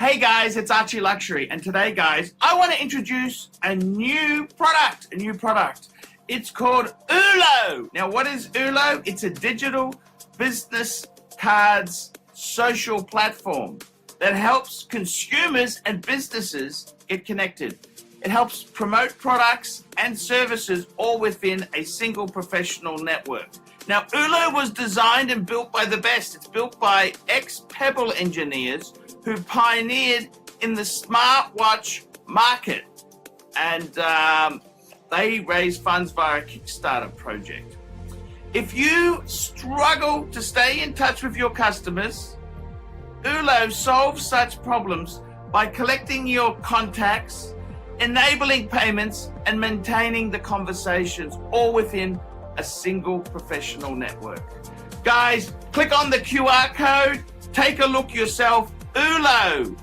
Hey guys, it's ArchieLuxury, and today guys, I want to introduce a new product. It's called ULO. Now what is ULO? It's a digital business cards social platform that helps consumers and businesses get connected. It helps promote products and services all within a single professional network. Now, ULO was designed and built by the best. It's built by ex-Pebble engineers who pioneered in the smartwatch market. And they raised funds via a Kickstarter project. If you struggle to stay in touch with your customers, ULO solves such problems by collecting your contacts, enabling payments, and maintaining the conversations all within a single professional network. Guys, click on the QR code, take a look yourself. ULO,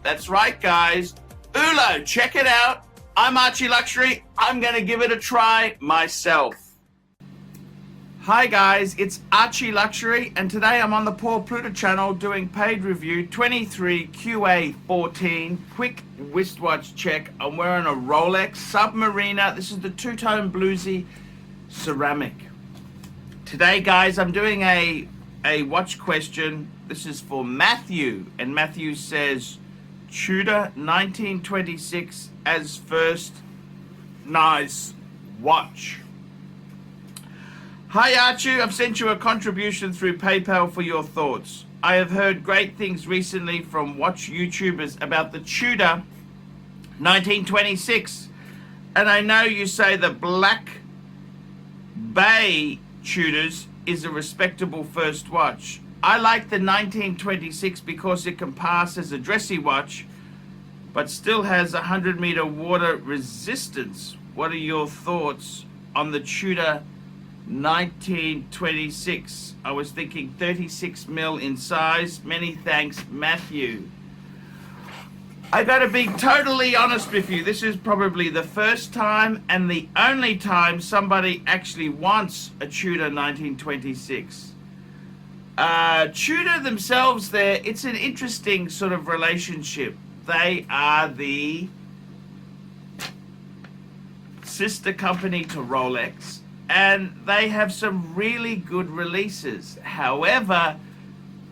that's right guys, ULO, check it out. I'm ArchieLuxury, I'm gonna give it a try myself. Hi guys, it's ArchieLuxury, and today I'm on the Pluta channel doing paid review 23 QA14 quick wristwatch check. I'm wearing a Rolex Submariner. This is the two-tone bluesy ceramic. Today guys, I'm doing a watch question. This is for Matthew, and Matthew says Tudor 1926 as first. Nice watch. Hi Archie, I've sent you a contribution through PayPal for your thoughts. I have heard great things recently from watch YouTubers about the Tudor 1926, and I know you say the Black Bay Tudors is a respectable first watch. I like the 1926 because it can pass as a dressy watch, but still has 100-meter water resistance. What are your thoughts on the Tudor 1926? I was thinking 36 mil in size. Many thanks, Matthew. I gotta be totally honest with you. This is probably the first time and the only time somebody actually wants a Tudor 1926. Tudor themselves there, it's an interesting sort of relationship. They are the sister company to Rolex, and they have some really good releases. However,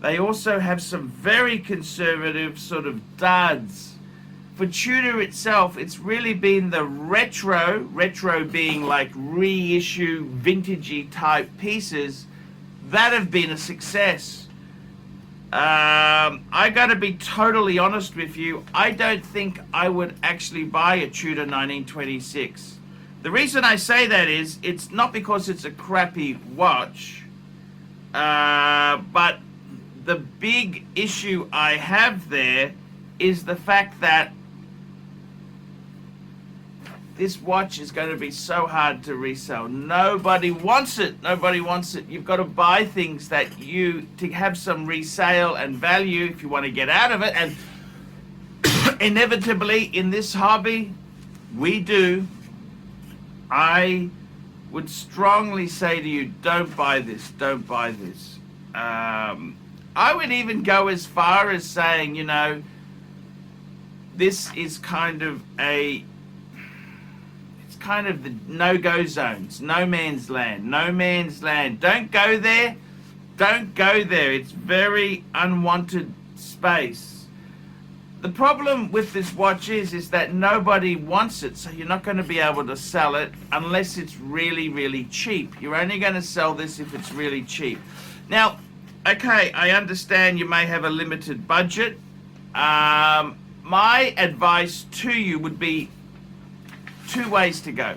they also have some very conservative sort of duds. For Tudor itself, it's really been the retro being like reissue, vintagey type pieces that have been a success. I gotta be totally honest with you, I don't think I would actually buy a Tudor 1926. The reason I say that is, it's not because it's a crappy watch, but the big issue I have there is the fact that this watch is going to be so hard to resell. Nobody wants it. You've got to buy things to have some resale and value if you want to get out of it. And inevitably in this hobby, we do. I would strongly say to you, don't buy this. I would even go as far as saying, you know, this is kind of the no-go zones, no man's land. Don't go there. It's very unwanted space. The problem with this watch is that nobody wants it, so you're not going to be able to sell it unless it's really, really cheap. You're only going to sell this if it's really cheap. Now, okay, I understand you may have a limited budget. My advice to you would be two ways to go.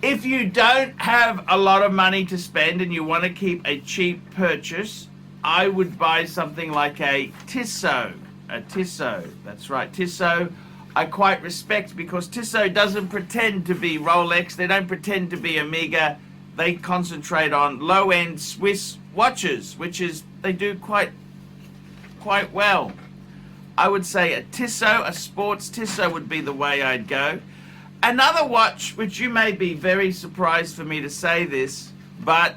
If you don't have a lot of money to spend and you want to keep a cheap purchase, I would buy something like a Tissot. That's right, Tissot. I quite respect, because Tissot doesn't pretend to be Rolex. They don't pretend to be Omega. They concentrate on low-end Swiss watches, which is, they do quite well. I would say a Tissot, a sports Tissot would be the way I'd go. Another watch, which you may be very surprised for me to say this, but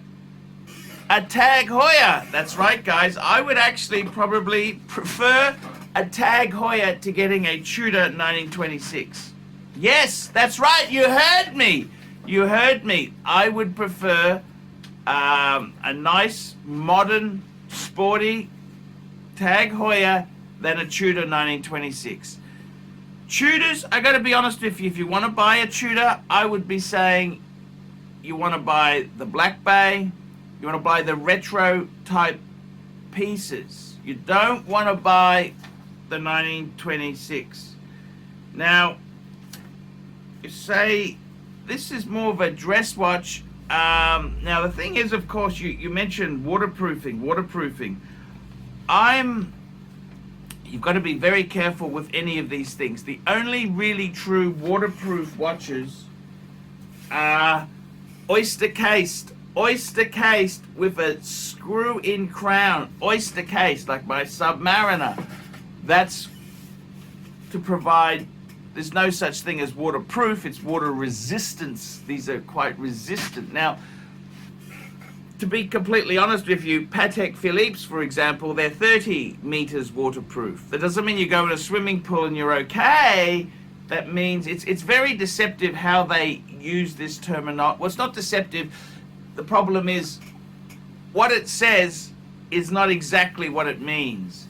a Tag Heuer. That's right, guys. I would actually probably prefer a Tag Heuer to getting a Tudor 1926. Yes, that's right. You heard me. You heard me. I would prefer a nice, modern, sporty Tag Heuer than a Tudor 1926. Tudors, I got to be honest with you, if you want to buy a Tudor, I would be saying you want to buy the Black Bay, you want to buy the retro type pieces. You don't want to buy the 1926. Now, you say this is more of a dress watch. Now the thing is, of course, you mentioned waterproofing. You've got to be very careful with any of these things. The only really true waterproof watches are oyster cased with a screw-in crown, oyster cased, like my Submariner. That's to provide, there's no such thing as waterproof, it's water resistance. These are quite resistant. Now, to be completely honest with you, Patek Philippe's, for example, they're 30 meters waterproof. That doesn't mean you go in a swimming pool and you're okay. That means it's very deceptive how they use this terminology. Well, it's not deceptive. The problem is what it says is not exactly what it means.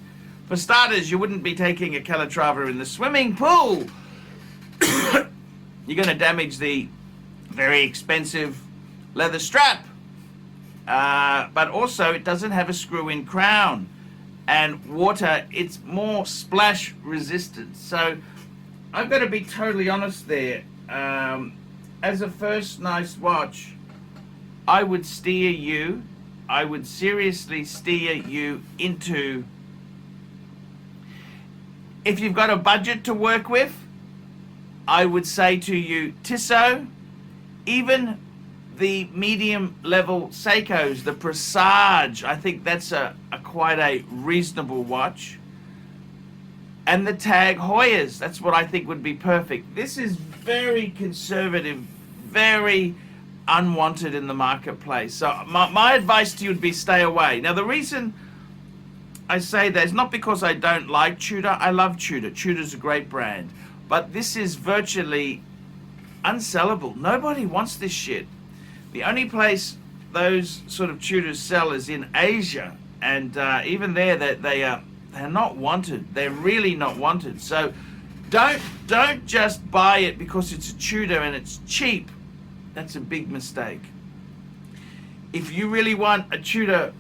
For starters, you wouldn't be taking a Calatrava in the swimming pool. You're going to damage the very expensive leather strap. But also it doesn't have a screw-in crown, and water, it's more splash resistant. So I've got to be totally honest there. As a first nice watch, I would seriously steer you into, if you've got a budget to work with, I would say to you, Tissot, even the medium level Seikos, the Presage, I think that's quite a reasonable watch. And the Tag Heuers, that's what I think would be perfect. This is very conservative, very unwanted in the marketplace. So my advice to you would be stay away. Now the reason I say that is not because I don't like Tudor. I love Tudor. Tudor's a great brand. But this is virtually unsellable. Nobody wants this shit. The only place those sort of Tudors sell is in Asia, and even there they're not wanted. They're really not wanted. So don't just buy it because it's a Tudor and it's cheap. That's a big mistake. If you really want a Tudor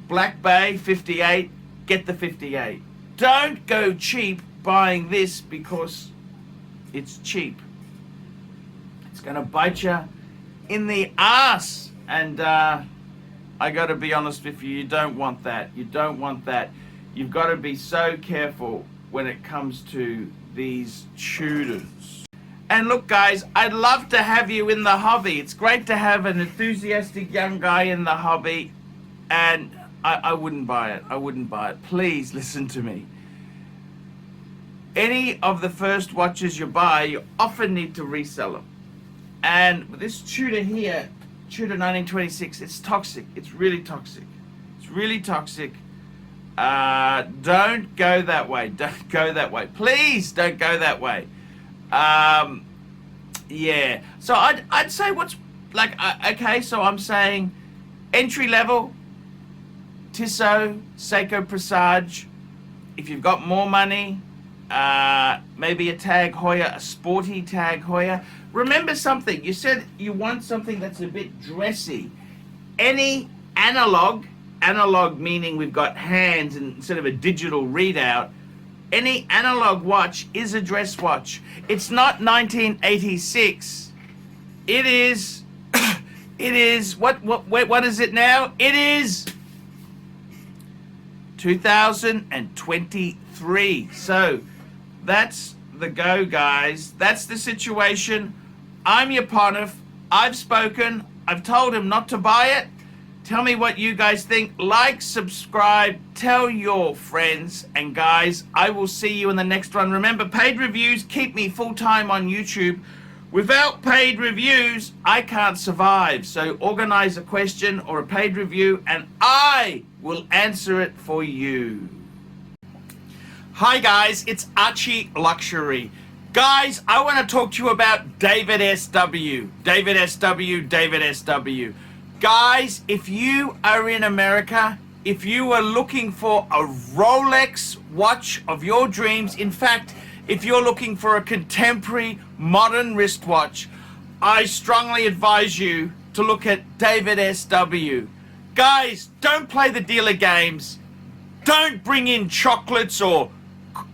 Black Bay 58, get the 58. Don't go cheap buying this because it's cheap. It's going to bite you in the ass, and I got to be honest with you, you don't want that. You don't want that. You've got to be so careful when it comes to these Tudors. And look, guys, I'd love to have you in the hobby. It's great to have an enthusiastic young guy in the hobby, and I wouldn't buy it. I wouldn't buy it. Please listen to me. Any of the first watches you buy, you often need to resell them. And this Tudor here, Tudor 1926, it's toxic. It's really toxic. It's really toxic. Don't go that way. Don't go that way. Please don't go that way. Yeah. So I'd say what's like, okay, so I'm saying entry level, Tissot, Seiko Presage. If you've got more money, maybe a Tag Heuer, a sporty Tag Heuer. Remember something, you said you want something that's a bit dressy. Any analog meaning we've got hands instead of a digital readout, any analog watch is a dress watch. It's not 1986. It is, what is it now? It is 2023. So that's the go, guys. That's the situation. I'm Yaponov. I've spoken. I've told him not to buy it. Tell me what you guys think. Like, subscribe, tell your friends. And guys, I will see you in the next one. Remember, paid reviews keep me full-time on YouTube. Without paid reviews, I can't survive. So organize a question or a paid review and I will answer it for you. Hi guys, it's ArchieLuxury. Guys, I want to talk to you about David SW. David SW, David SW. Guys, if you are in America, if you are looking for a Rolex watch of your dreams, in fact, if you're looking for a contemporary modern wristwatch, I strongly advise you to look at David SW. Guys, don't play the dealer games. Don't bring in chocolates or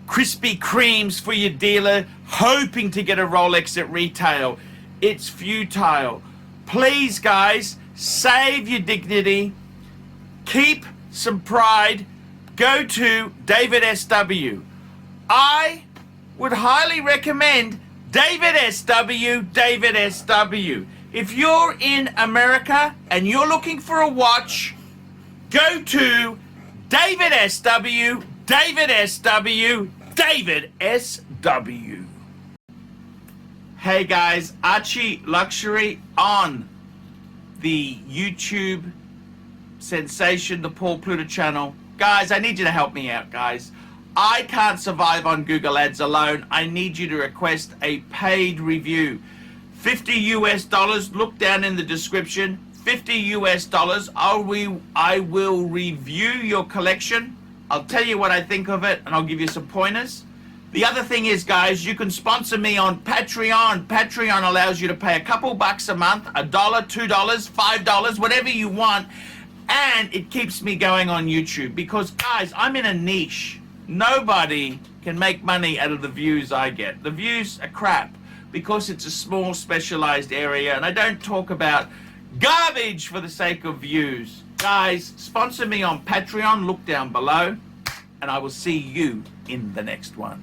Krispy Kremes for your dealer hoping to get a Rolex at retail. It's futile. Please guys, save your dignity, keep some pride, go to David SW. I would highly recommend David SW, David SW. If you're in America and you're looking for a watch, go to David SW, David SW, David SW. Hey guys, ArchieLuxury on the YouTube sensation, the Paul Pluta channel. Guys, I need you to help me out, guys. I can't survive on Google Ads alone. I need you to request a paid review. $50 US, look down in the description. $50 US, I will review your collection. I'll tell you what I think of it and I'll give you some pointers. The other thing is, guys, you can sponsor me on Patreon. Patreon allows you to pay a couple bucks a month, $1, $2, $5, whatever you want, and it keeps me going on YouTube because, guys, I'm in a niche. Nobody can make money out of the views I get. The views are crap because it's a small specialized area and I don't talk about garbage for the sake of views. Guys, sponsor me on Patreon, look down below, and I will see you in the next one.